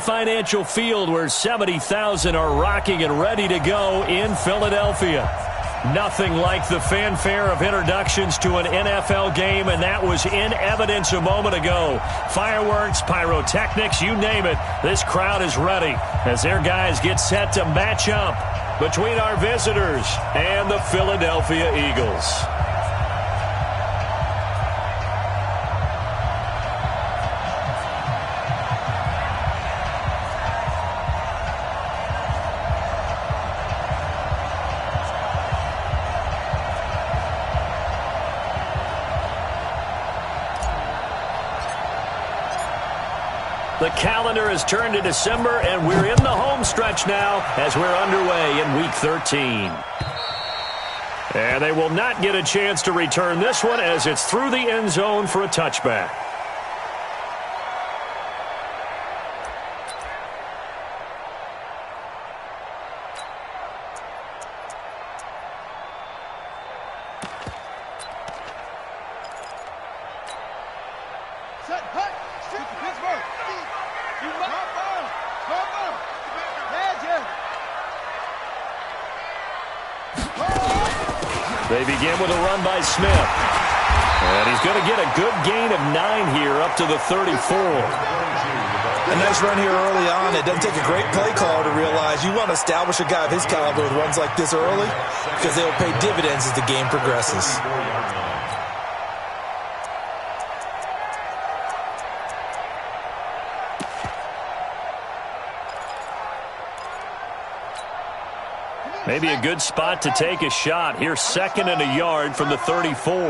Financial Field where 70,000 are rocking and ready to go in Philadelphia. Nothing like the fanfare of introductions to an NFL game, and that was in evidence a moment ago. Fireworks, pyrotechnics, you name it. This crowd is ready as their guys get set to match up between our visitors and the Philadelphia Eagles. The calendar has turned to December, and we're in the home stretch now as we're underway in Week 13. And they will not get a chance to return this one as it's through the end zone for a touchback. They begin with a run by Smith. And he's going to get a good gain of 9 here up to the 34. A nice run here early on. It doesn't take a great play call to realize you want to establish a guy of his caliber with runs like this early because they'll pay dividends as the game progresses. Maybe a good spot to take a shot. Here's 2nd and a yard from the 34.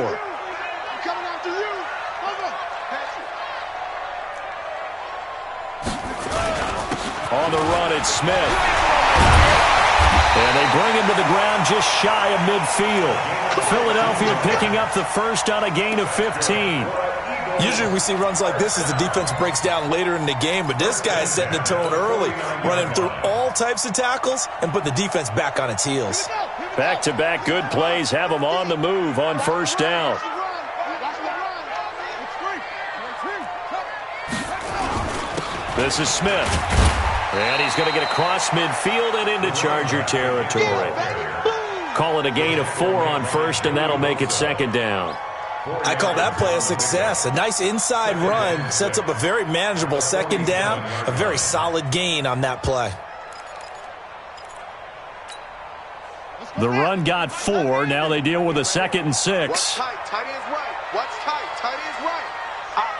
On the run, it's Smith. And they bring him to the ground just shy of midfield. Philadelphia picking up the first on a gain of 15. Usually we see runs like this as the defense breaks down later in the game, but this guy is setting the tone early, running through all types of tackles and put the defense back on its heels. Back-to-back good plays have them on the move on first down. This is Smith. And he's going to get across midfield and into Charger territory. Call it a gain of 4 on first, and that'll make it 2nd down. I call that play a success. A nice inside run sets up a very manageable 2nd down, a very solid gain on that play. The run got 4. Now they deal with a 2nd and 6. What's tight? Tight ends right. What's tight? Tight ends right. Out.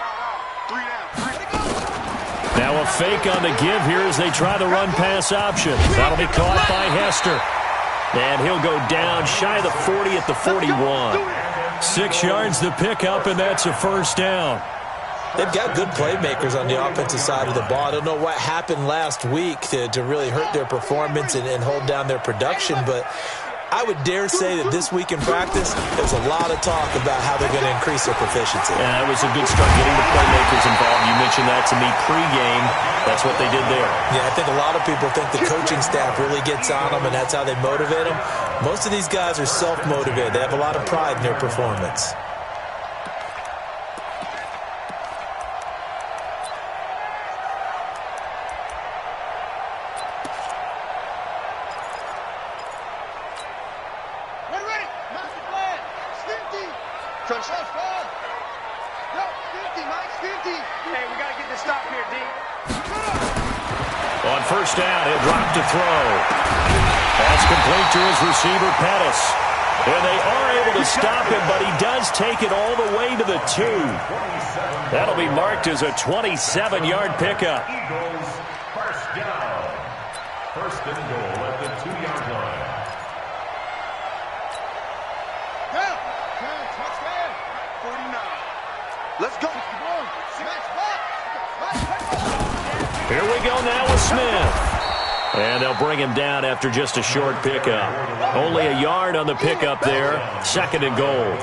3 down. Now a fake on the give here as they try the run-pass option. That'll be caught by Hester. And he'll go down shy of the 40 at the 41. 6 yards the pickup, and that's a first down. They've got good playmakers on the offensive side of the ball. I don't know what happened last week to really hurt their performance and hold down their production, but I would dare say that this week in practice, there's a lot of talk about how they're going to increase their proficiency. Yeah, that was a good start getting the playmakers involved. You mentioned that to me pregame. That's what they did there. Yeah, I think a lot of people think the coaching staff really gets on them, and that's how they motivate them. Most of these guys are self-motivated. They have a lot of pride in their performance. On first down, he'll drop to throw. That's complete to his receiver, Pettis. And they are able to stop him, but he does take it all the way to the 2. That'll be marked as a 27-yard pickup. Eagles, first down. 1st and goal at the 2-yard line. Touchdown. 49. Let's go. Here we go now with Smith. And they'll bring him down after just a short pickup. Only a yard on the pickup there. 2nd and goal.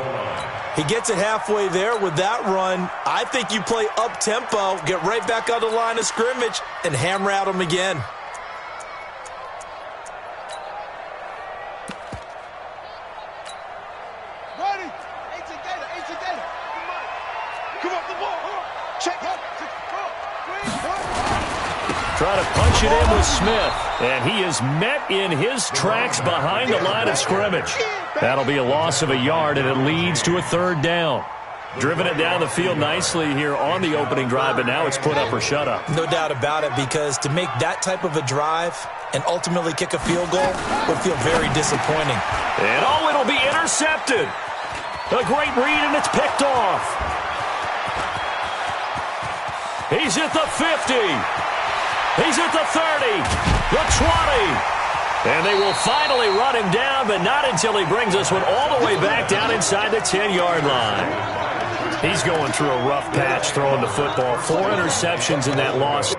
He gets it halfway there with that run. I think you play up-tempo, get right back on the line of scrimmage, and hammer out him again. Try to punch it in with Smith. And he is met in his tracks behind the line of scrimmage. That'll be a loss of a yard, and it leads to a third down. Driven it down the field nicely here on the opening drive, but now it's put up or shut up. No doubt about it, because to make that type of a drive and ultimately kick a field goal would feel very disappointing. And it'll be intercepted. A great read, and it's picked off. He's at the 50. He's at the 30, the 20. And they will finally run him down, but not until he brings this one all the way back down inside the 10-yard line. He's going through a rough patch throwing the football. 4 interceptions in that loss.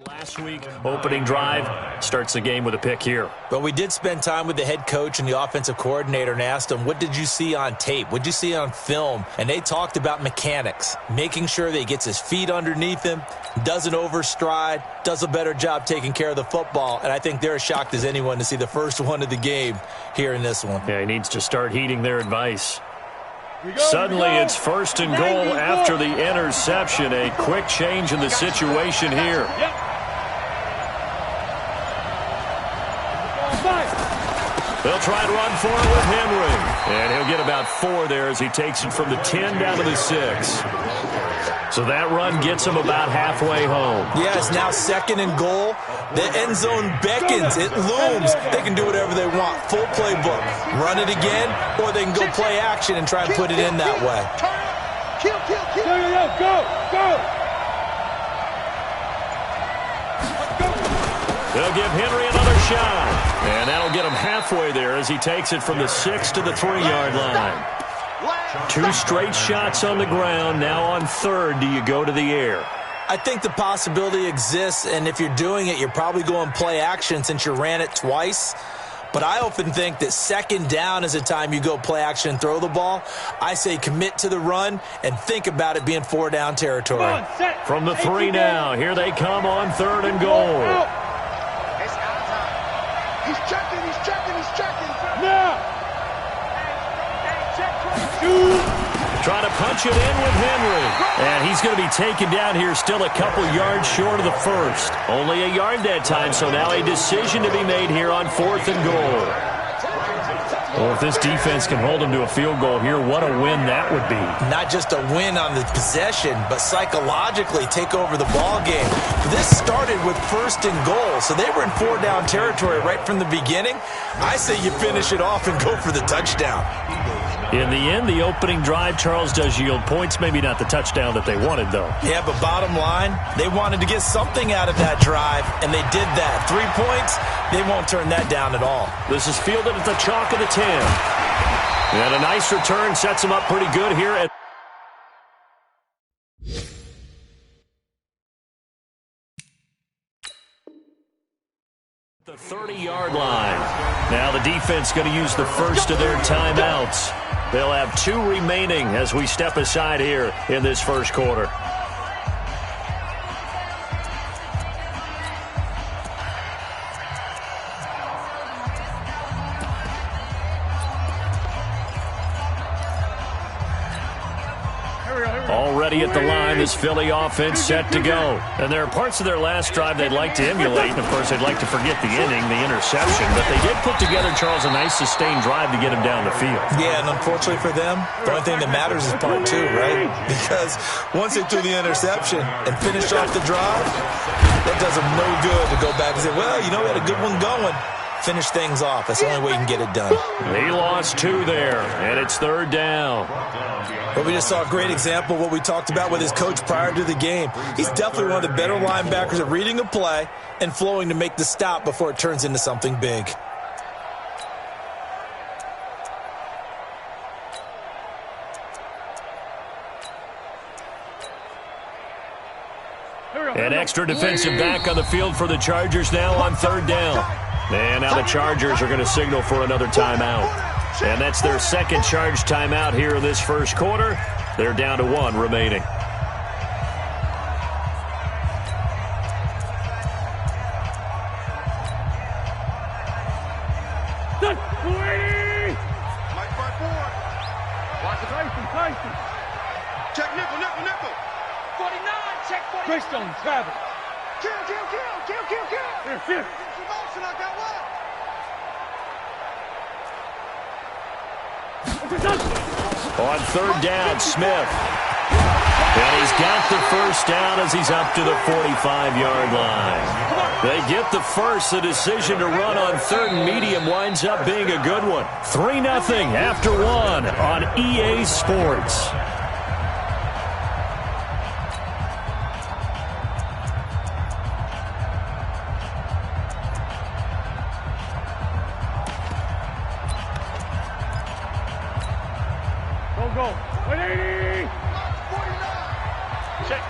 Last week, opening drive, starts the game with a pick here. But we did spend time with the head coach and the offensive coordinator and asked them, what did you see on tape? What did you see on film? And they talked about mechanics, making sure that he gets his feet underneath him, doesn't overstride, does a better job taking care of the football. And I think they're as shocked as anyone to see the first one of the game here in this one. Yeah, he needs to start heeding their advice. Suddenly, it's first and goal after the interception. A quick change in the situation here. They'll try and run for it with Henry. And he'll get about 4 there as he takes it from the 10 down to the 6. So that run gets him about halfway home. Yeah, it's now second and goal. The end zone beckons. It looms. They can do whatever they want. Full playbook. Run it again, or they can go play action and try and put it in that way. Kill. Go. They'll give Henry another shot. And that'll get him halfway there as he takes it from the 6 to the 3-yard line. 2 straight shots on the ground. Now on third, do you go to the air? I think the possibility exists, and if you're doing it, you're probably going play action since you ran it twice. But I often think that second down is the time you go play action and throw the ball. I say commit to the run and think about it being 4-down territory. From the 3 now, here they come on third and goal. He's checking. Now. Trying to punch it in with Henry. And he's going to be taken down here still a couple yards short of the first. Only a yard that time, so now a decision to be made here on 4th and goal. Well, if this defense can hold them to a field goal here, what a win that would be. Not just a win on the possession, but psychologically take over the ball game. This started with 1st and goal, so they were in 4-down territory right from the beginning. I say you finish it off and go for the touchdown. In the end, the opening drive, Charles, does yield points. Maybe not the touchdown that they wanted, though. Yeah, but bottom line, they wanted to get something out of that drive, and they did that. 3 points, they won't turn that down at all. This is fielded at the chalk of the 10. And a nice return sets him up pretty good here at the 30-yard line. Now the defense going to use the first of their timeouts. They'll have 2 remaining as we step aside here in this first quarter. Already at the line, this Philly offense set to go. And there are parts of their last drive they'd like to emulate. And, of course, they'd like to forget the inning, the interception. But they did put together, Charles, a nice sustained drive to get him down the field. Yeah, and unfortunately for them, the only thing that matters is part 2, right? Because once they threw the interception and finished off the drive, that does them no good to go back and say, well, you know, we had a good one going. finish things off. That's the only way you can get it done. He lost 2 there, and it's 3rd down. Well, we just saw a great example of what we talked about with his coach prior to the game. He's definitely one of the better linebackers at reading a play and flowing to make the stop before it turns into something big. An extra defensive back on the field for the Chargers now on 3rd down. And now the Chargers are going to signal for another timeout. And that's their 2nd charge timeout here in this 1st quarter. They're down to 1 remaining. Check nickel. 49, check 49. Greystone, travel. Kill. Here. Promotion, I got one. On 3rd down, Smith. And he's got the 1st down as he's up to the 45-yard line. They get the first. The decision to run on 3rd and medium winds up being a good one. 3-0 after 1 on EA Sports. Go. 180. Check.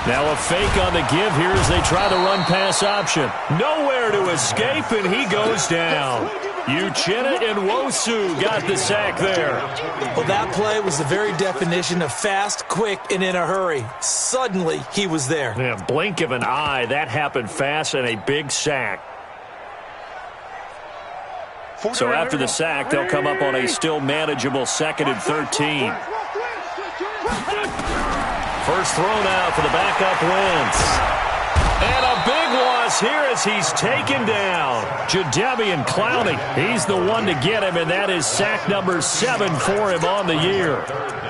Now a fake on the give here as they try the run-pass option. Nowhere to escape, and he goes down. Uchenna Nwosu got the sack there. Well, that play was the very definition of fast, quick, and in a hurry. Suddenly, he was there. Yeah, blink of an eye, that happened fast, and a big sack. So after the sack, they'll come up on a still manageable 2nd and 13. First throw now for the backup Wentz. And a big loss here as he's taken down. Jadeveon Clowney, he's the one to get him, and that is sack number 7 for him on the year.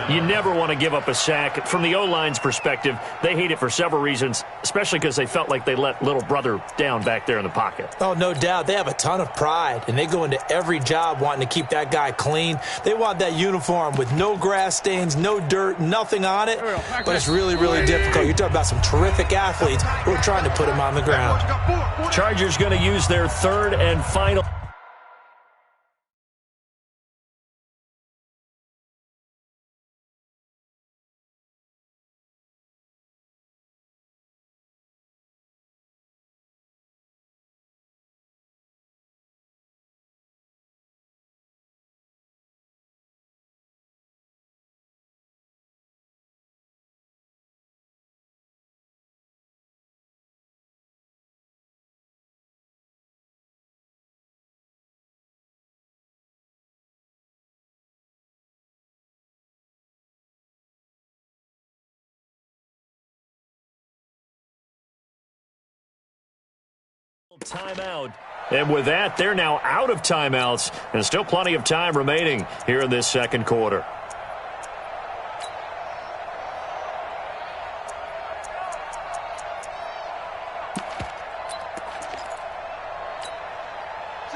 You never want to give up a sack. From the O-line's perspective, they hate it for several reasons, especially because they felt like they let little brother down back there in the pocket. Oh, no doubt. They have a ton of pride, and they go into every job wanting to keep that guy clean. They want that uniform with no grass stains, no dirt, nothing on it. But it's really, really difficult. You're talking about some terrific athletes who are trying to put him on the ground. Chargers going to use their 3rd and final. Timeout. And with that, they're now out of timeouts, and still plenty of time remaining here in this 2nd quarter.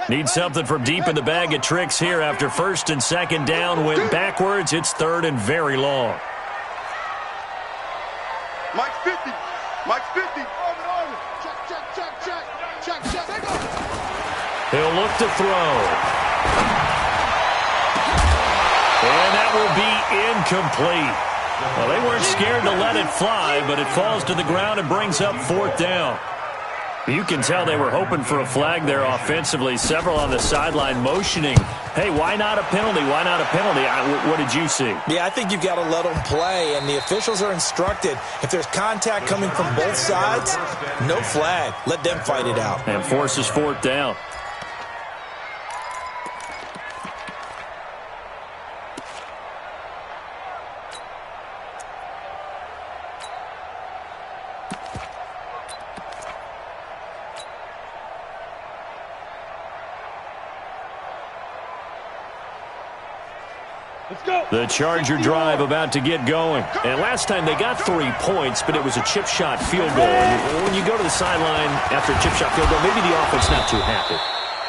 Need something from deep in the bag of tricks here after 1st and 2nd down. Went backwards. It's 3rd and very long. Mike 50. Check. He'll look to throw. And that will be incomplete. Well, they weren't scared to let it fly, but it falls to the ground and brings up 4th down. You can tell they were hoping for a flag there offensively. Several on the sideline motioning, hey, why not a penalty? Why not a penalty? What did you see? Yeah, I think you've got to let them play, and the officials are instructed. If there's contact coming from both sides, no flag. Let them fight it out. And forces 4th down. Let's go. The Charger drive about to get going. And last time they got 3 points, but it was a chip shot field goal. And when you go to the sideline after a chip shot field goal, maybe the offense not too happy.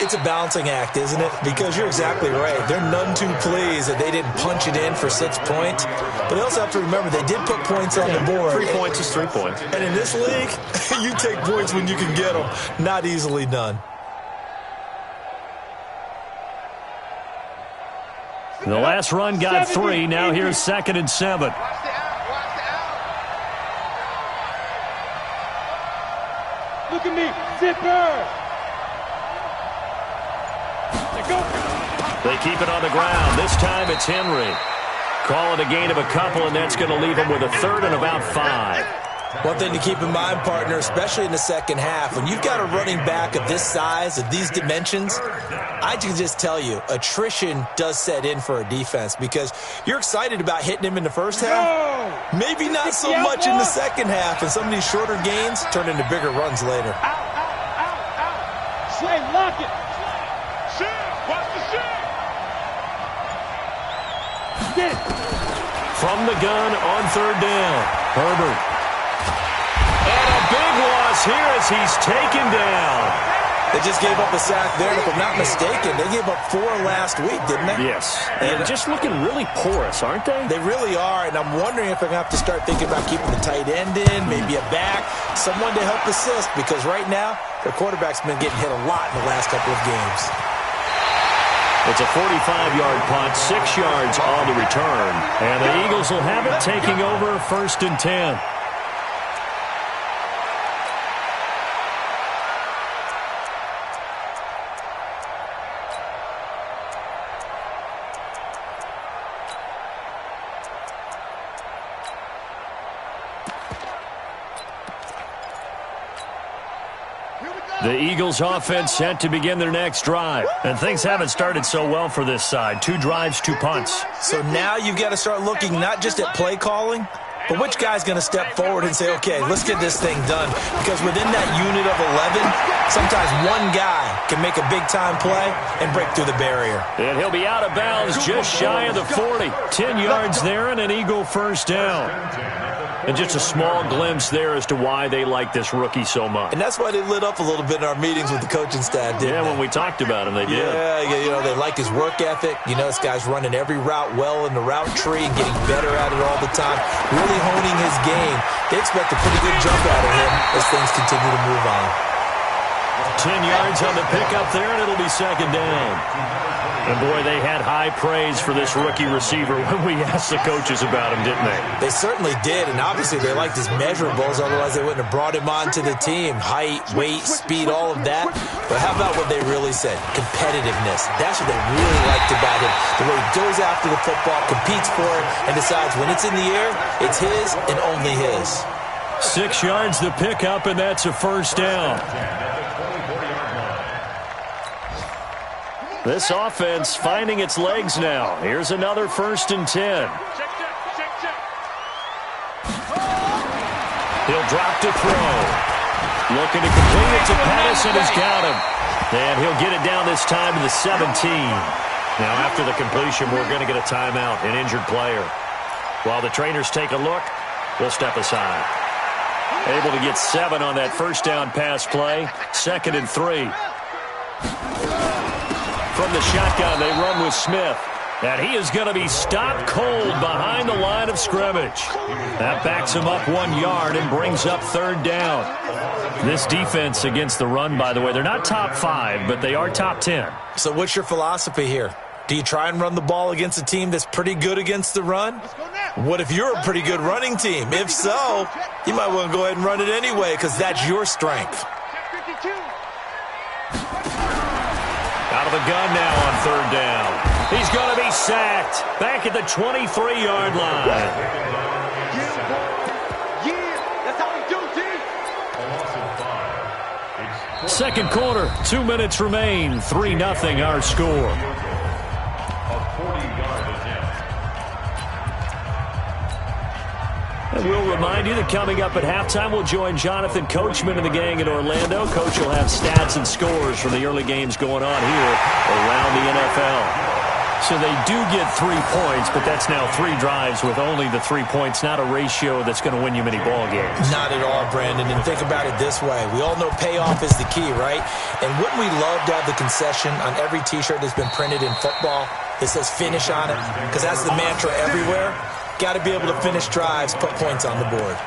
It's a balancing act, isn't it? Because you're exactly right. They're none too pleased that they didn't punch it in for 6 points. But they also have to remember they did put points on the board. 3 points is 3 points. And in this league, you take points when you can get them. Not easily done. The last run got 3. Now here's 2nd and 7. Watch the out. Watch the out. Look at me. Zipper. They keep it on the ground. This time it's Henry. Call it a gain of a couple, and that's going to leave him with a 3rd and about 5. One thing to keep in mind, partner, especially in the second half, when you've got a running back of this size, of these dimensions, I can just tell you, attrition does set in for a defense because you're excited about hitting him in the first half. Maybe not so much in the second half, and some of these shorter gains turn into bigger runs later. Out. Slay, lock it. Watch the shit. Get it. From the gun on 3rd down. Herbert. And a big loss here as he's taken down. They just gave up a sack there, and if I'm not mistaken, they gave up 4 last week, didn't they? Yes. And just looking really porous, aren't they? They really are, and I'm wondering if I'm going to have to start thinking about keeping the tight end in, maybe a back, someone to help assist, because right now, their quarterback's been getting hit a lot in the last couple of games. It's a 45-yard punt, 6 yards on the return. And the Eagles will have it, taking over 1st and 10. The Eagles offense set to begin their next drive. And things haven't started so well for this side. 2 drives, 2 punts. So now you've got to start looking not just at play calling, but which guy's going to step forward and say, okay, let's get this thing done. Because within that unit of 11, sometimes one guy can make a big-time play and break through the barrier. And he'll be out of bounds just shy of the 40. 10 yards there and an Eagle 1st down. And just a small glimpse there as to why they like this rookie so much. And that's why they lit up a little bit in our meetings with the coaching staff, didn't they? When we talked about him, they did. Yeah, you know, they like his work ethic. You know, this guy's running every route well in the route tree and getting better at it all the time, really honing his game. They expect a pretty good jump out of him as things continue to move on. 10 yards on the pickup there, and it'll be 2nd down. And, boy, they had high praise for this rookie receiver when we asked the coaches about him, didn't they? They certainly did, and obviously they liked his measurables. Otherwise, they wouldn't have brought him onto the team. Height, weight, speed, all of that. But how about what they really said? Competitiveness. That's what they really liked about him. The way he goes after the football, competes for it, and decides when it's in the air, it's his and only his. 6 yards the pickup, and that's a 1st down. This offense finding its legs now. Here's another 1st and 10. He'll drop to throw. Looking to complete it to Pettis, and he's got him. And he'll get it down this time to the 17. Now after the completion, we're going to get a timeout, an injured player. While the trainers take a look, we'll step aside. Able to get 7 on that 1st down pass play. 2nd and 3. From the shotgun, they run with Smith. And he is going to be stopped cold behind the line of scrimmage. That backs him up 1 yard and brings up 3rd down. This defense against the run, by the way, they're not top 5, but they are top 10. So what's your philosophy here? Do you try and run the ball against a team that's pretty good against the run? What if you're a pretty good running team? If so, you might want to go ahead and run it anyway because that's your strength. Out of the gun now on 3rd down. He's going to be sacked back at the 23-yard line. Yeah, that's how we do, G. 2nd quarter, 2 minutes remain. 3-0 our score. And we'll remind you that coming up at halftime, we'll join Jonathan Coachman and the gang in Orlando. Coach will have stats and scores from the early games going on here around the NFL. So they do get 3 points, but that's now 3 drives with only the 3 points, not a ratio that's going to win you many ball games. Not at all, Brandon. And think about it this way. We all know payoff is the key, right? And wouldn't we love to have the concession on every T-shirt that's been printed in football that says finish on it? Because that's the mantra everywhere. Got to be able to finish drives, put points on the board.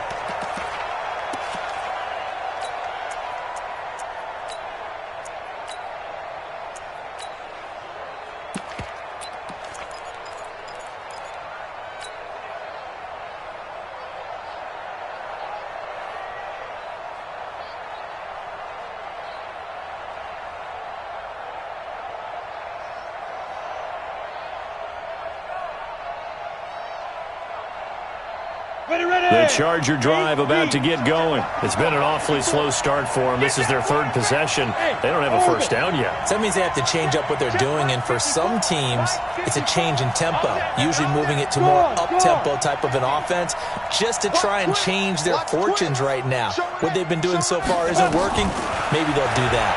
The Charger drive about to get going. It's been an awfully slow start for them. This is their 3rd possession. They don't have a first down yet. So that means they have to change up what they're doing, and for some teams, it's a change in tempo, usually moving it to more up-tempo type of an offense just to try and change their fortunes right now. What they've been doing so far isn't working. Maybe they'll do that.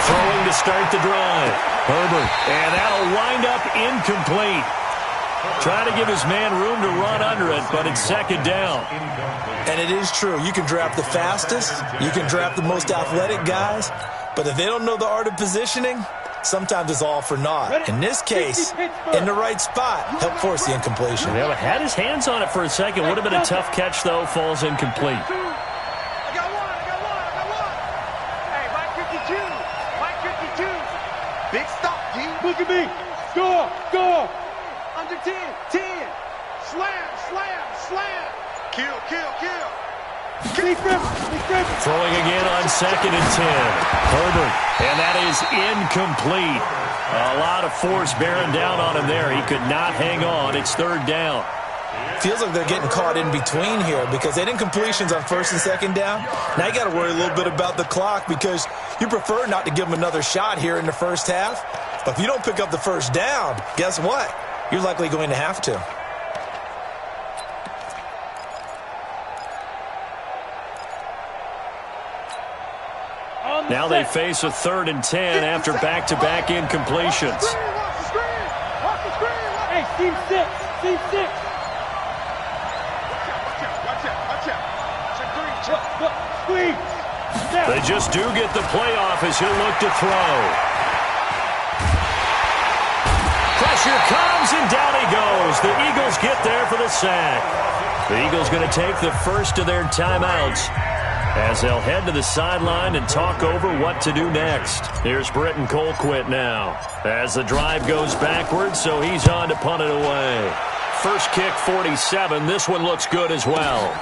Throwing to start the drive. Herbert, and that'll wind up incomplete. Trying to give his man room to run under it, but it's 2nd down. And it is true. You can draft the fastest. You can draft the most athletic guys. But if they don't know the art of positioning, sometimes it's all for naught. In this case, in the right spot, help force the incompletion. Yeah, but had his hands on it for a second. Would have been a tough catch, though. Falls incomplete. I got one. Hey, Mike 52. Big stop, D. Look at me. Score. Under 10. Slam. Kill. Throwing again on 2nd and 10. Herbert, and that is incomplete. A lot of force bearing down on him there. He could not hang on. It's 3rd down. Feels like they're getting caught in between here because they did incompletions on 1st and 2nd down. Now you got to worry a little bit about the clock because you prefer not to give them another shot here in the first half. But if you don't pick up the first down, guess what? You're likely going to have to. Now they face a 3rd and 10 after back-to-back incompletions. Hey, team 6. Squeeze. They just do get the playoff as he'll look to throw. Pressure comes, and down he goes. The Eagles get there for the sack. The Eagles going to take the first of their timeouts as they'll head to the sideline and talk over what to do next. Here's Britton Colquitt now as the drive goes backwards, so he's on to punt it away. First kick, 47. This one looks good as well.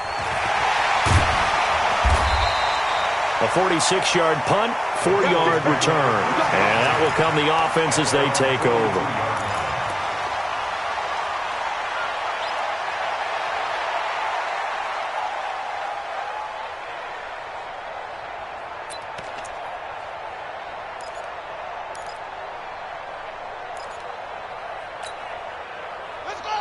A 46-yard punt, 4-yard return. And that will come the offense as they take over.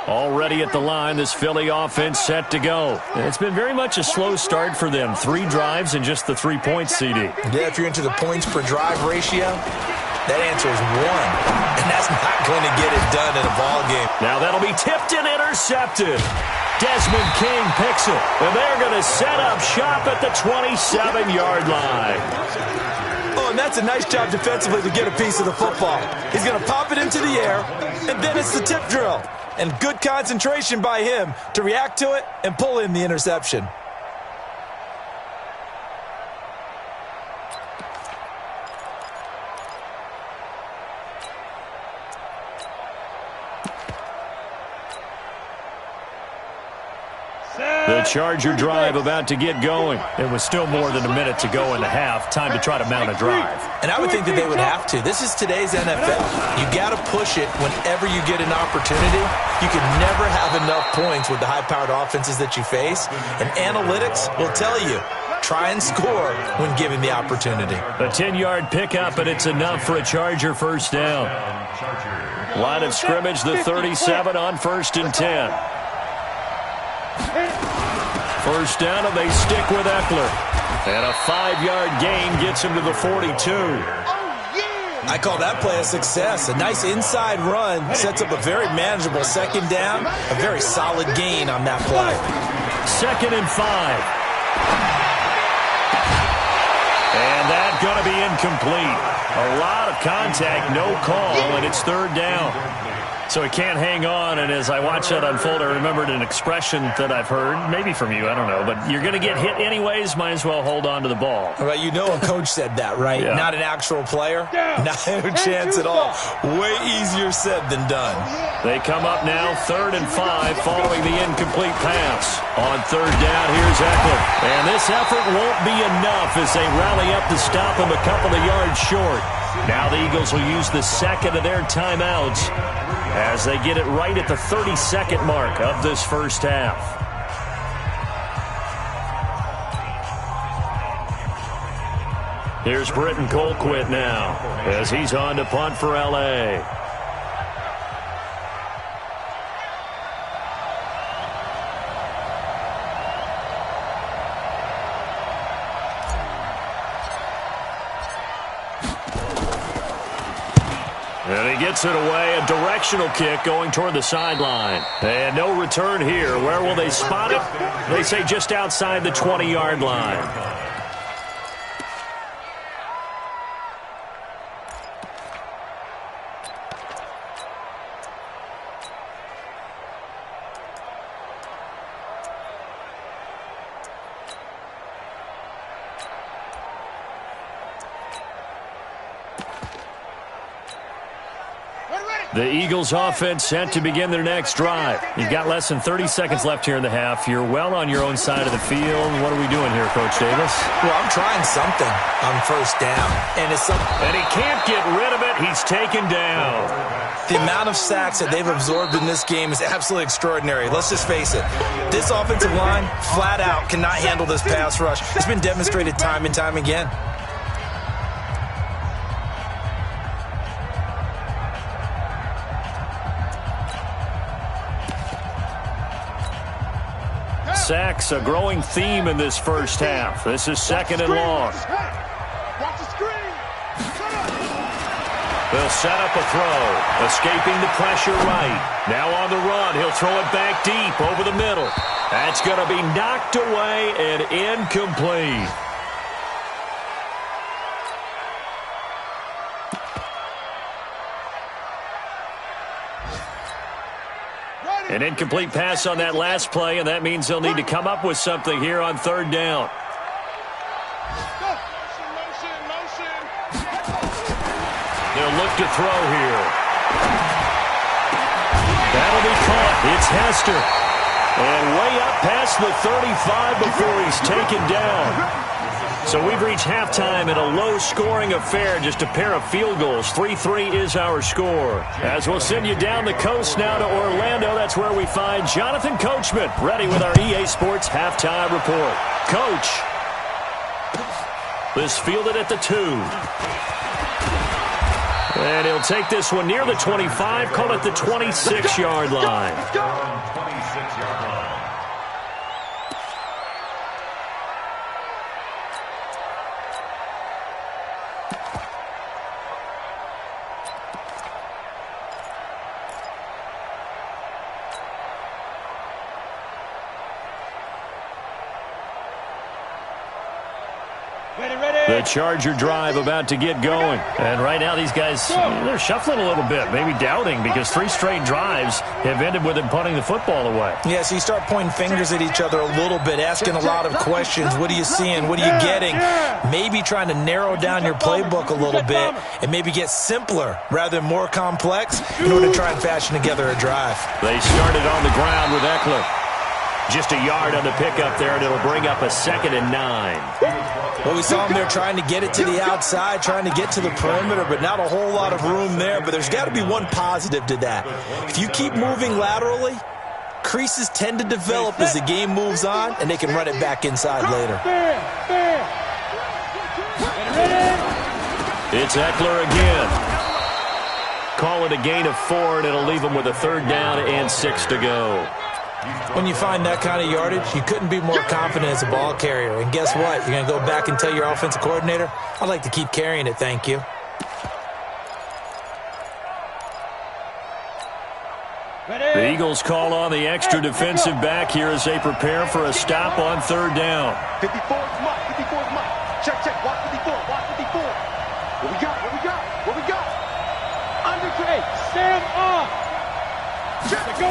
Already at the line, this Philly offense set to go. And it's been very much a slow start for them. 3 drives and just the 3 points, CD. Yeah, if you're into the points per drive ratio, that answer is 1. And that's not going to get it done in a ball game. Now that'll be tipped and intercepted. Desmond King picks it. And they're going to set up shop at the 27-yard line. Oh, and that's a nice job defensively to get a piece of the football. He's going to pop it into the air, and then it's the tip drill. And good concentration by him to react to it and pull in the interception. The Charger drive about to get going. It was still more than a minute to go in the half. Time to try to mount a drive. And I would think that they would have to. This is today's NFL. You got to push it whenever you get an opportunity. You can never have enough points with the high-powered offenses that you face. And analytics will tell you, try and score when given the opportunity. A 10-yard pickup, and it's enough for a Charger first down. Line of scrimmage, the 37 on 1st and 10. First down, and they stick with Eckler. And a 5-yard gain gets him to the 42. Oh, yeah! I call that play a success. A nice inside run sets up a very manageable second down, a very solid gain on that play. 2nd and 5. And that's going to be incomplete. A lot of contact, no call, and it's 3rd down. So he can't hang on, and as I watch that unfold, I remembered an expression that I've heard, maybe from you, I don't know, but you're going to get hit anyways, might as well hold on to the ball. Well, you know a coach said that, right? Yeah. Not an actual player. Not a chance at all. Way easier said than done. They come up now, 3rd and 5, following the incomplete pass. On 3rd down, here's Eckler. And this effort won't be enough as they rally up to stop him a couple of yards short. Now the Eagles will use the 2nd of their timeouts as they get it right at the 30-second mark of this first half. Here's Britton Colquitt now as he's on to punt for L.A. And he gets it away, a directional kick going toward the sideline. And no return here. Where will they spot it? They say just outside the 20-yard line. The Eagles offense set to begin their next drive. You've got less than 30 seconds left here in the half. You're well on your own side of the field. What are we doing here, Coach Davis? Well, I'm trying something on 1st down. And he can't get rid of it. He's taken down. The amount of sacks that they've absorbed in this game is absolutely extraordinary. Let's just face it. This offensive line, flat out, cannot handle this pass rush. It's been demonstrated time and time again. Sacks, a growing theme in this first half. This is 2nd and long. Watch the screen. They'll set up a throw, escaping the pressure right. Now on the run, he'll throw it back deep over the middle. That's going to be knocked away and incomplete. An incomplete pass on that last play, and that means they'll need to come up with something here on 3rd down. They'll look to throw here. That'll be caught. It's Hester. And way up past the 35 before he's taken down. So we've reached halftime in a low-scoring affair, just a pair of field goals. 3-3 is our score. As we'll send you down the coast now to Orlando, that's where we find Jonathan Coachman, ready with our EA Sports halftime report. Coach, this fielded at the 2. And he'll take this one near the 25, call it the 26-yard line. 26-yard line. The Charger drive about to get going. And right now these guys, they're shuffling a little bit, maybe doubting, because 3 straight drives have ended with them punting the football away. Yeah, so you start pointing fingers at each other a little bit, asking a lot of questions. What are you seeing? What are you getting? Maybe trying to narrow down your playbook a little bit and maybe get simpler rather than more complex in order to try and fashion together a drive. They started on the ground with Eckler. Just a yard on the pickup there, and it'll bring up a 2nd and 9. Well, we saw them there trying to get it to the outside, trying to get to the perimeter, but not a whole lot of room there. But there's got to be one positive to that. If you keep moving laterally, creases tend to develop as the game moves on, and they can run it back inside later. It's Eckler again. Call it a gain of 4, and it'll leave them with a 3rd down and 6 to go. When you find that kind of yardage, you couldn't be more confident as a ball carrier. And guess what? You're going to go back and tell your offensive coordinator, I'd like to keep carrying it, thank you. The Eagles call on the extra defensive back here as they prepare for a stop on third down. 54 is Mike. 54 is Mike. Check, check. Watch 54. Watch 54. What we got? What we got? What we got? Under 8. Stand up. Check. Go.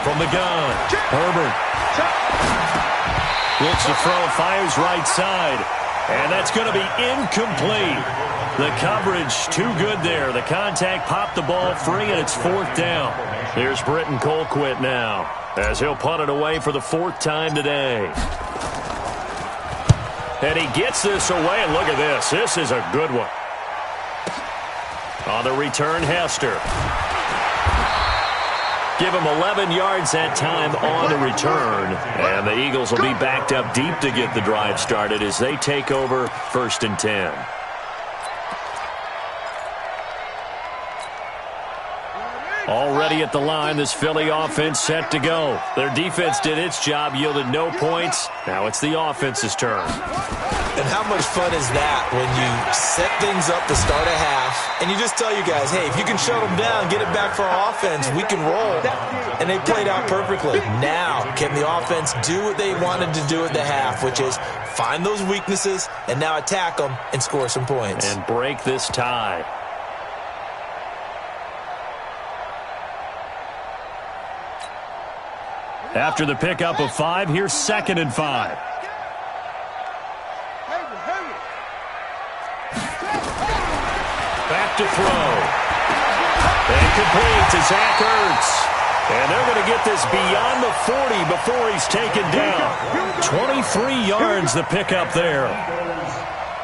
From the gun, Herbert. Check. Looks to throw, fires right side. And that's going to be incomplete. The coverage too good there. The contact popped the ball free, and it's fourth down. Here's Britton Colquitt now as he'll punt it away for the fourth time today. And he gets this away, and look at this. This is a good one. On the return, Hester. Give him 11 yards that time on the return. And the Eagles will be backed up deep to get the drive started as they take over 1st and 10. Already at the line, this Philly offense set to go. Their defense did its job, yielded no points. Now it's the offense's turn. And how much fun is that when you set things up to start a half and you just tell you guys, hey, if you can shut them down, get it back for our offense, we can roll. And they played out perfectly. Now, can the offense do what they wanted to do at the half, which is find those weaknesses and now attack them and score some points. And break this tie. After the pickup of 5, here's 2nd and 5. Back to throw. And complete to Zach Ertz. And they're going to get this beyond the 40 before he's taken down. 23 yards the pickup there.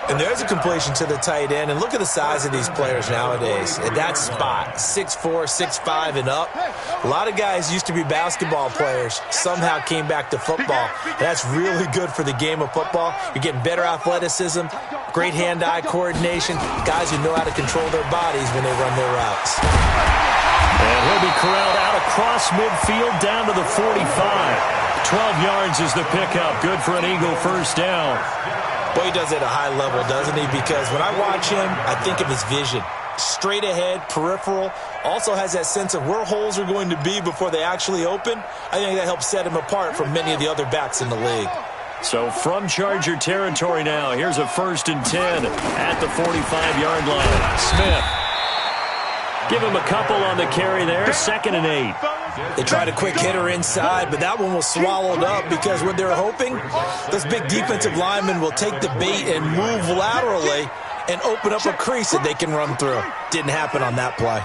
And there's a completion to the tight end. And look at the size of these players nowadays. At that spot, 6'4", 6'5", and up. A lot of guys used to be basketball players, somehow came back to football. That's really good for the game of football. You're getting better athleticism, great hand-eye coordination, guys who know how to control their bodies when they run their routes. And he'll be corralled out across midfield down to the 45. 12 yards is the pickup. Good for an Eagle first down. Boy, he does it at a high level, doesn't he? Because when I watch him, I think of his vision. Straight ahead, peripheral. Also has that sense of where holes are going to be before they actually open. I think that helps set him apart from many of the other backs in the league. So from Charger territory now, here's a 1st and 10 at the 45-yard line. Smith. Give him a couple on the carry there. 2nd and 8. They tried a quick hitter inside, but that one was swallowed up because what they're hoping, those big defensive linemen will take the bait and move laterally and open up a crease that they can run through. Didn't happen on that play.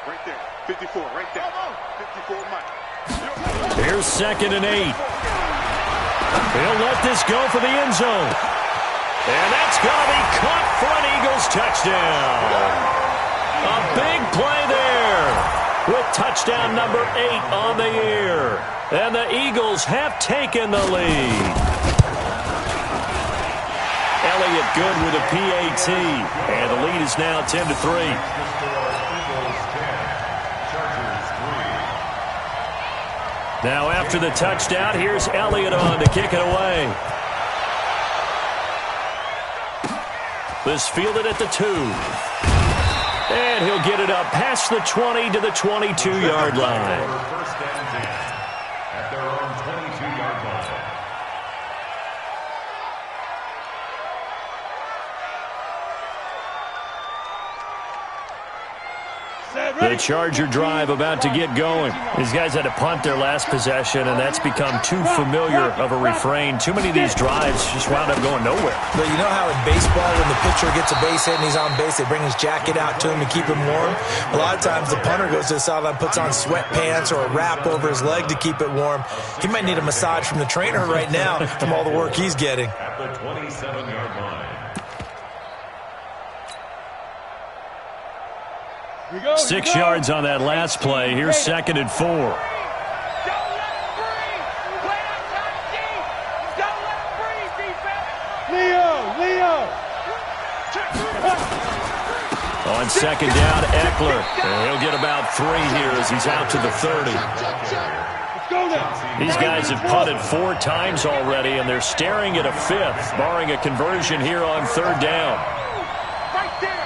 Right there. 54, right there. 54, Mike. Here's 2nd and 8. He'll let this go for the end zone. And that's going to be caught for an Eagles touchdown. A big play there with touchdown number 8 on the year. And the Eagles have taken the lead. Elliott good with a PAT. And the lead is now 10-3. Now after the touchdown, here's Elliott on to kick it away. This fielded at the 2. And he'll get it up past the 20 to the 22-yard line. First and 10 at their own 22-yard line. The Charger drive about to get going. These guys had to punt their last possession, and that's become too familiar of a refrain. Too many of these drives just wound up going nowhere. But you know how in baseball, when the pitcher gets a base hit and he's on base, they bring his jacket out to him to keep him warm? A lot of times the punter goes to the sideline, puts on sweatpants or a wrap over his leg to keep it warm. He might need a massage from the trainer right now from all the work he's getting. At the 27-yard line. 6 yards on that last play. Here's 2nd and 4. Don't let him breathe. Play outside deep. Don't let him breathe, defense. Leo. On 2nd down, Eckler. And he'll get about 3 here as he's out to the 30. Let's go now. These guys have punted 4 times already, and they're staring at a 5th, barring a conversion here on 3rd down. Right there.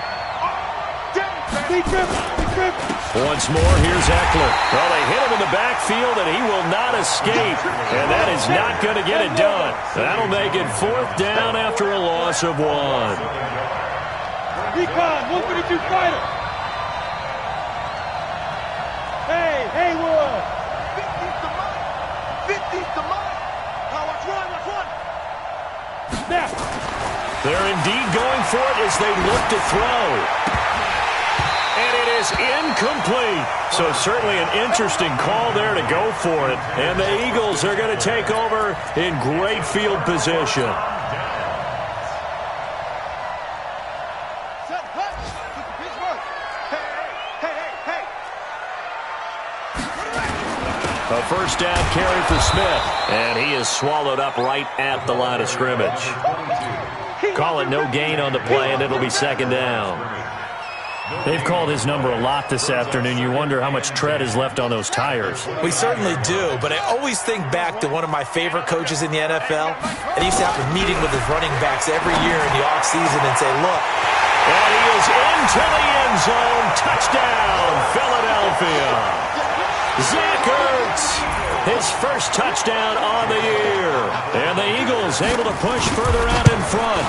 Once more, here's Eckler. Well, they hit him in the backfield, and he will not escape. And that is not going to get it done. That'll make it 4th down after a loss of 1. Recon, 152 fighter. Hey, Haywood. 50's the money. 50's the money. Now watch one. Snap. They're indeed going for it as they look to throw. And it is incomplete. So certainly an interesting call there to go for it. And the Eagles are going to take over in great field position. A first down carry for Smith. And he is swallowed up right at the line of scrimmage. Call it no gain on the play, and it'll be 2nd down. They've called his number a lot this afternoon. You wonder how much tread is left on those tires. We certainly do, but I always think back to one of my favorite coaches in the NFL. And he used to have a meeting with his running backs every year in the offseason and say, look. And he is into the end zone. Touchdown, Philadelphia. Zach Ertz, his first touchdown on the year. And the Eagles able to push further out in front.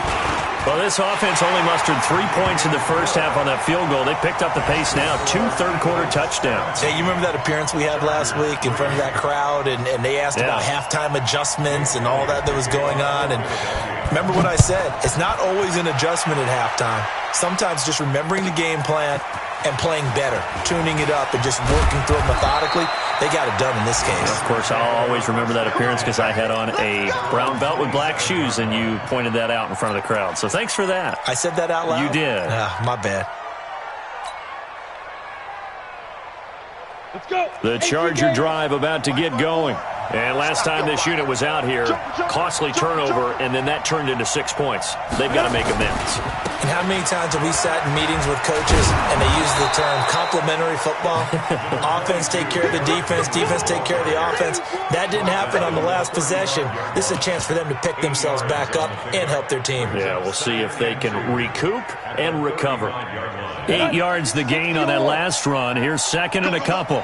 Well, this offense only mustered 3 points in the first half on that field goal. They picked up the pace now, 2 third-quarter touchdowns. Yeah, you remember that appearance we had last week in front of that crowd, and they asked about halftime adjustments and all that was going on. And remember what I said, it's not always an adjustment at halftime. Sometimes just remembering the game plan and playing better, tuning it up and just working through it methodically. They got it done in this case. Of course, I'll always remember that appearance because I had on a brown belt with black shoes, and you pointed that out in front of the crowd. So thanks for that. I said that out loud? You did. My bad. Let's go. The Charger drive about to get going. And last time this unit was out here, costly turnover, and then that turned into 6 points. They've got to make amends. And how many times have we sat in meetings with coaches and they use the term complementary football? Offense take care of the defense, defense take care of the offense. That didn't happen on the last possession. This is a chance for them to pick themselves back up and help their team. Yeah, we'll see if they can recoup and recover. 8 yards the gain on that last run. Here's 2nd and a couple.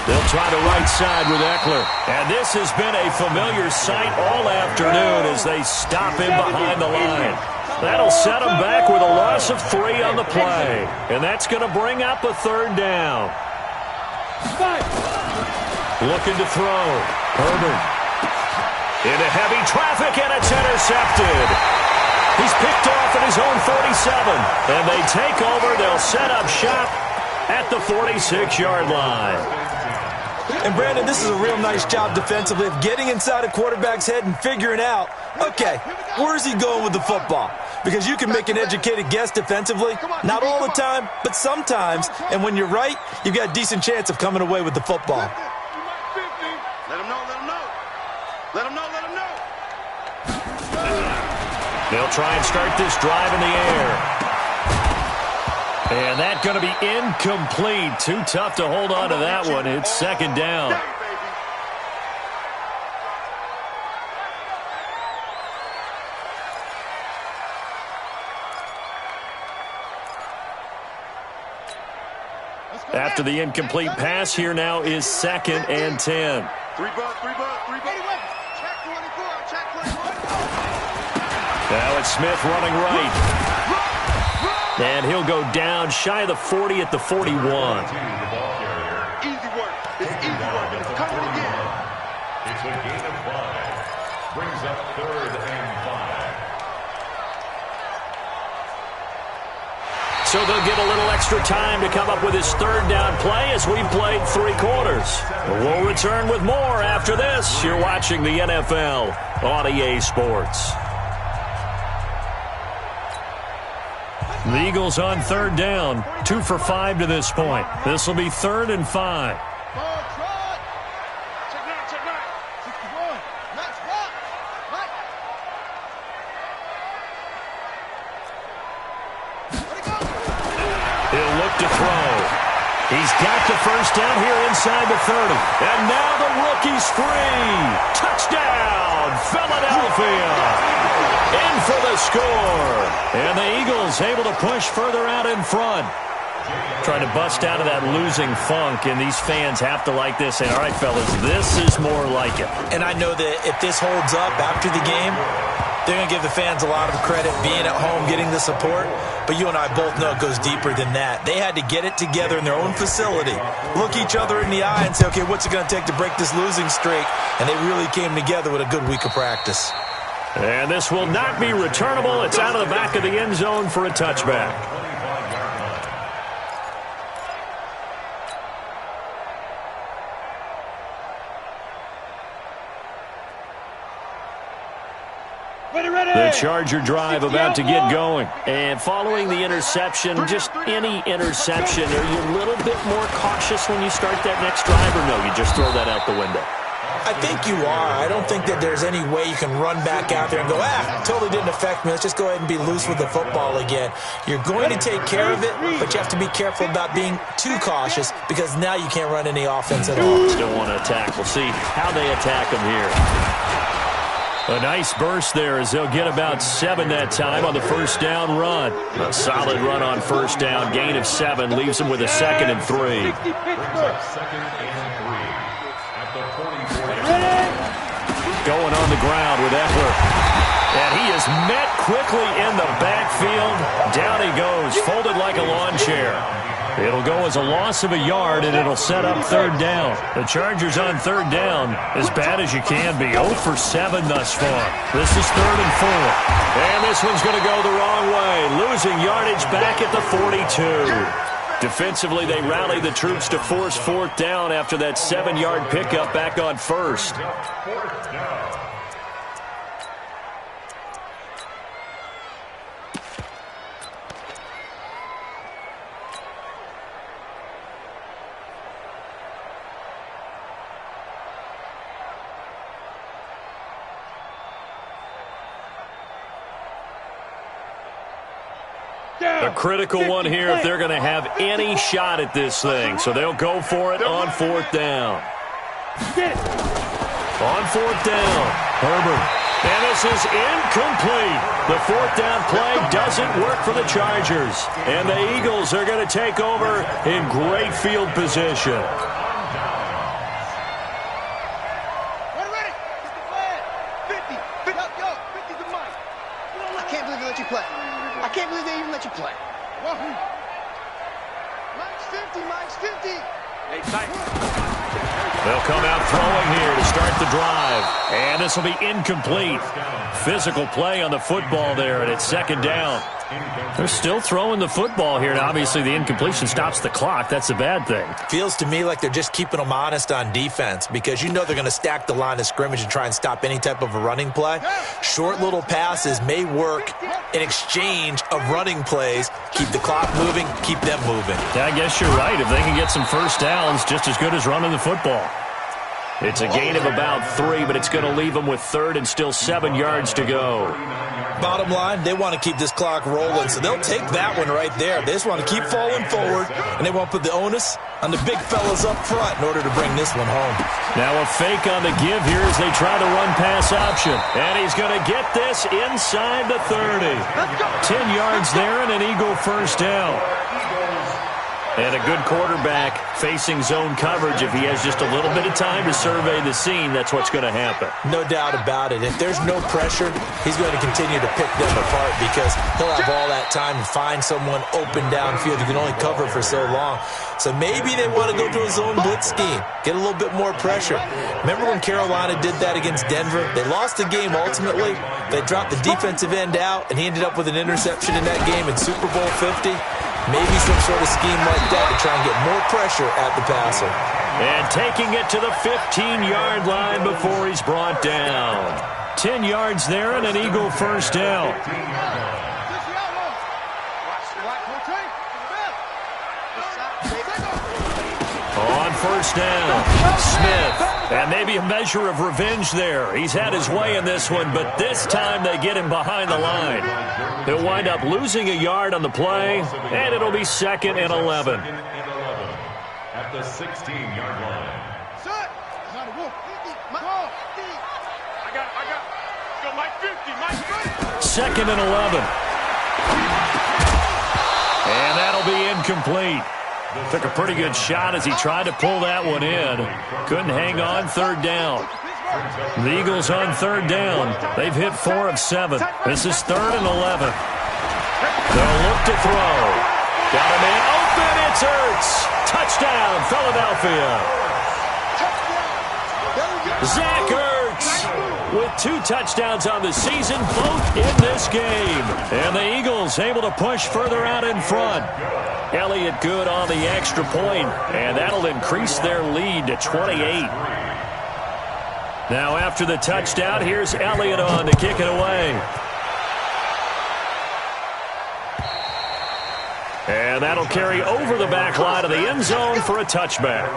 They'll try the right side with Eckler. And this has been a familiar sight all afternoon as they stop him behind the line. That'll set him back with a loss of 3 on the play. And that's going to bring up a 3rd down. Looking to throw. Herbert. Into heavy traffic, and it's intercepted. He's picked off at his own 47. And they take over. They'll set up shop at the 46-yard line. And, Brandon, this is a real nice job defensively of getting inside a quarterback's head and figuring out, okay, where's he going with the football? Because you can make an educated guess defensively, not all the time, but sometimes. And when you're right, you've got a decent chance of coming away with the football. Let him know, let him know. Let him know, let him know. They'll try and start this drive in the air. And that's going to be incomplete. Too tough to hold on to that one. It's 2nd down. After the incomplete pass, here now is 2nd and 10. 3 bucks. Check 24, check 24. Now it's Smith running right. And he'll go down shy of the 40 at the 41. Easy work. It's easy work. It's coming again. It's a gain of 5. Brings up 3rd and 5. So they'll get a little extra time to come up with his 3rd down play as we've played 3 quarters. We'll return with more after this. You're watching the NFL on EA Sports. The Eagles on 3rd down, 2 for 5 to this point. This will be 3rd and 5. Check 9. 61. Next block. Right. He'll look to throw. He's got the first down here inside the 30. And now the rookie's free. Touchdown, Philadelphia. In for the score. And the Eagles able to push further out in front. Trying to bust out of that losing funk, and these fans have to like this. And all right, fellas, this is more like it. And I know that if this holds up after the game, they're going to give the fans a lot of credit being at home, getting the support. But you and I both know it goes deeper than that. They had to get it together in their own facility, look each other in the eye and say, okay, what's it going to take to break this losing streak? And they really came together with a good week of practice. And this will not be returnable. It's out of the back of the end zone for a touchback. The Charger drive about to get going. And following the interception, just any interception, are you a little bit more cautious when you start that next drive, or no, you just throw that out the window? I think you are. I don't think that there's any way you can run back out there and go, totally didn't affect me. Let's just go ahead and be loose with the football again. You're going to take care of it, but you have to be careful about being too cautious because now you can't run any offense at all. Still want to attack. We'll see how they attack them here. A nice burst there as they'll get about 7 that time on the first down run. A solid run on first down. Gain of 7 leaves them with a 2nd and 3. Going on the ground with Eckler. And he is met quickly in the backfield. Down he goes, folded like a lawn chair. It'll go as a loss of a yard, and it'll set up 3rd down. The Chargers on 3rd down, as bad as you can be. 0 for 7 thus far. This is 3rd and 4. And this one's going to go the wrong way. Losing yardage back at the 42. Defensively, they rally the troops to force 4th down after that 7-yard pickup back on 1st. A critical one here if they're going to have any shot at this thing. So they'll go for it on 4th down. On 4th down, Herbert. And this is incomplete. The 4th down play doesn't work for the Chargers. And the Eagles are going to take over in great field position. I can't believe they even let you play. Mike's 50, Mike's 50. They'll come out throwing here to start the drive. And this will be incomplete. Physical play on the football there, and it's 2nd down. They're still throwing the football here, and obviously the incompletion stops the clock. That's a bad thing. Feels to me like they're just keeping them honest on defense because you know they're going to stack the line of scrimmage and try and stop any type of a running play. Short little passes may work in exchange of running plays. Keep the clock moving, keep them moving. Yeah, I guess you're right. If they can get some first downs, just as good as running the football. It's a gain of about 3, but it's going to leave them with 3rd and still 7 yards to go. Bottom line, they want to keep this clock rolling, so they'll take that one right there. They just want to keep falling forward, and they want to put the onus on the big fellas up front in order to bring this one home. Now a fake on the give here as they try to run pass option. And he's going to get this inside the 30. 10 yards there and an Eagle first down. And a good quarterback facing zone coverage. If he has just a little bit of time to survey the scene, that's what's going to happen. No doubt about it. If there's no pressure, he's going to continue to pick them apart because he'll have all that time to find someone open downfield. You can only cover for so long. So maybe they want to go to a zone blitz scheme, get a little bit more pressure. Remember when Carolina did that against Denver? They lost the game ultimately. They dropped the defensive end out, and he ended up with an interception in that game in Super Bowl 50. Maybe some sort of scheme like that to try and get more pressure at the passer. And taking it to the 15-yard line before he's brought down. 10 yards there and an Eagle first down. On first down, Smith. And maybe a measure of revenge there. He's had his way in this one, but this time they get him behind the line. They'll wind up losing a yard on the play, and it'll be 2nd and 11. at the 16-yard line. I got. Go, Mike 50, Mike 50. 2nd and 11. And that'll be incomplete. Took a pretty good shot as he tried to pull that one in. Couldn't hang on. 3rd down. The Eagles on 3rd down. They've hit 4 of 7. This is 3rd and 11. They'll look to throw. Got a man open. It's Ertz. Touchdown, Philadelphia. Zach Ertz with 2 touchdowns on the season, both in this game. And the Eagles able to push further out in front. Elliott good on the extra point, and that'll increase their lead to 28. Now after the touchdown, here's Elliott on to kick it away. And that'll carry over the back line of the end zone for a touchback.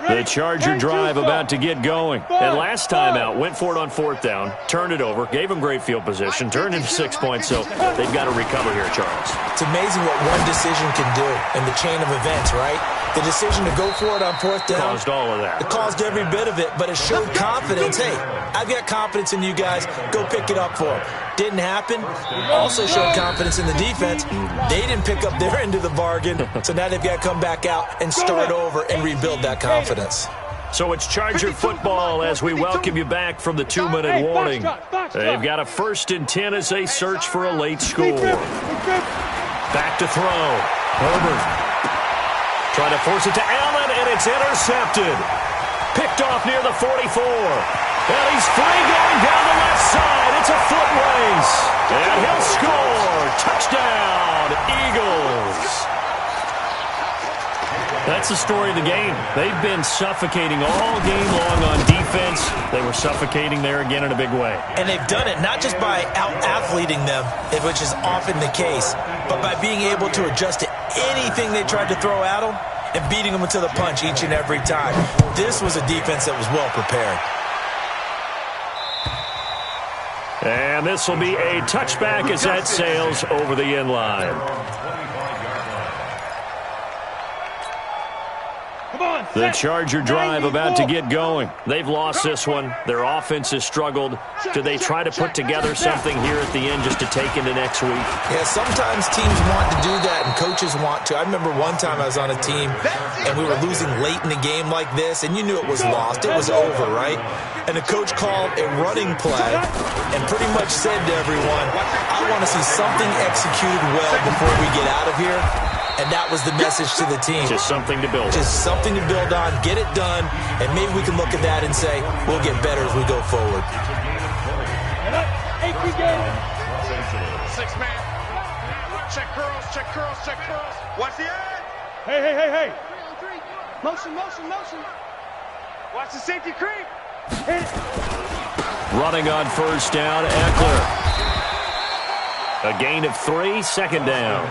The Charger drive about to get going. And last time out, went for it on 4th down, turned it over, gave them great field position, turned into 6 points, so they've got to recover here, Charles. It's amazing what one decision can do in the chain of events, right? The decision to go for it on 4th down. Caused all of that. It caused every bit of it, but it showed confidence. Hey, I've got confidence in you guys. Go pick it up for them. Didn't happen. Also showed confidence in the defense. They didn't pick up their end of the bargain, so now they've got to come back out and start over and rebuild that confidence. So it's Charger football as we welcome you back from the 2-minute warning. They've got a 1st and 10 as they search for a late score. Back to throw. Herbert trying to force it to Allen, and it's intercepted. Picked off near the 44. And he's free going down the left side. It's a foot race. And he'll score. Touchdown, Eagles. That's the story of the game. They've been suffocating all game long on defense. They were suffocating there again in a big way. And they've done it not just by out-athleting them, which is often the case, but by being able to adjust to anything they tried to throw at them and beating them to the punch each and every time. This was a defense that was well prepared. And this will be a touchback as that sails over the end line. The Charger drive about to get going. They've lost this one. Their offense has struggled. Do they try to put together something here at the end just to take into next week? Yeah, sometimes teams want to do that and coaches want to. I remember one time I was on a team and we were losing late in the game like this, and you knew it was lost. It was over, right? And the coach called a running play and pretty much said to everyone, I want to see something executed well before we get out of here. And that was the message to the team. Just something to build on. Just something to build on, get it done, and maybe we can look at that and say, we'll get better as we go forward. 6-man. Check curls, check curls, check curls. Watch the end. Hey. Motion. Watch the safety creep. Running on 1st down, Eckler. A gain of 3, 2nd down.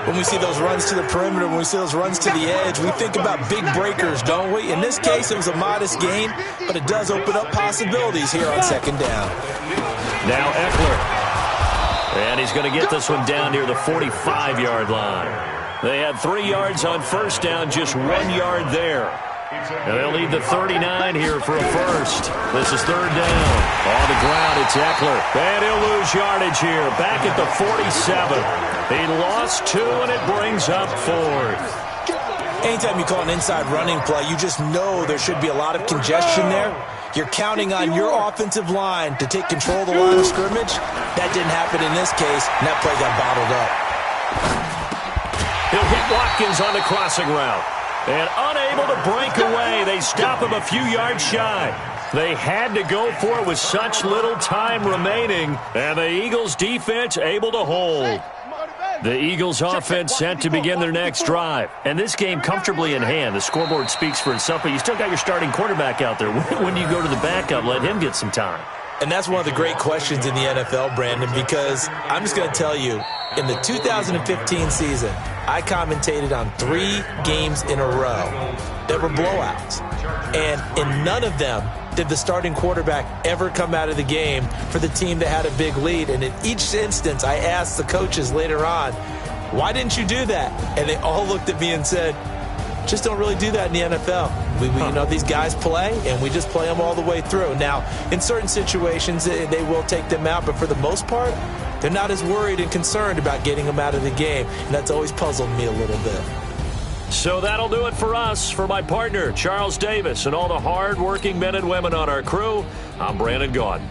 When we see those runs to the perimeter, when we see those runs to the edge, we think about big breakers, don't we? In this case, it was a modest gain, but it does open up possibilities here on 2nd down. Now Eckler. And he's going to get this one down near the 45-yard line. They had 3 yards on 1st down, just 1 yard there. And they'll lead the 39 here for a first. This is 3rd down. On the ground, it's Eckler. And he'll lose yardage here. Back at the 47. He lost 2, and it brings up 4th. Anytime you call an inside running play, you just know there should be a lot of congestion there. You're counting on your offensive line to take control of the line of scrimmage. That didn't happen in this case, and that play got bottled up. He'll hit Watkins on the crossing route. And unable to break away, they stop him a few yards shy. They had to go for it with such little time remaining, and the Eagles' defense able to hold. The Eagles' offense set to begin their next drive. And this game comfortably in hand. The scoreboard speaks for itself, but you still got your starting quarterback out there. When do you go to the backup? Let him get some time. And that's one of the great questions in the NFL, Brandon, because I'm just going to tell you, in the 2015 season, I commentated on 3 games in a row that were blowouts. And in none of them did the starting quarterback ever come out of the game for the team that had a big lead. And in each instance, I asked the coaches later on, why didn't you do that? And they all looked at me and said, just don't really do that in the NFL. You know, these guys play, and we just play them all the way through. Now, in certain situations, they will take them out, but for the most part, they're not as worried and concerned about getting them out of the game, and that's always puzzled me a little bit. So that'll do it for us. For my partner, Charles Davis, and all the hard-working men and women on our crew, I'm Brandon Gaudin.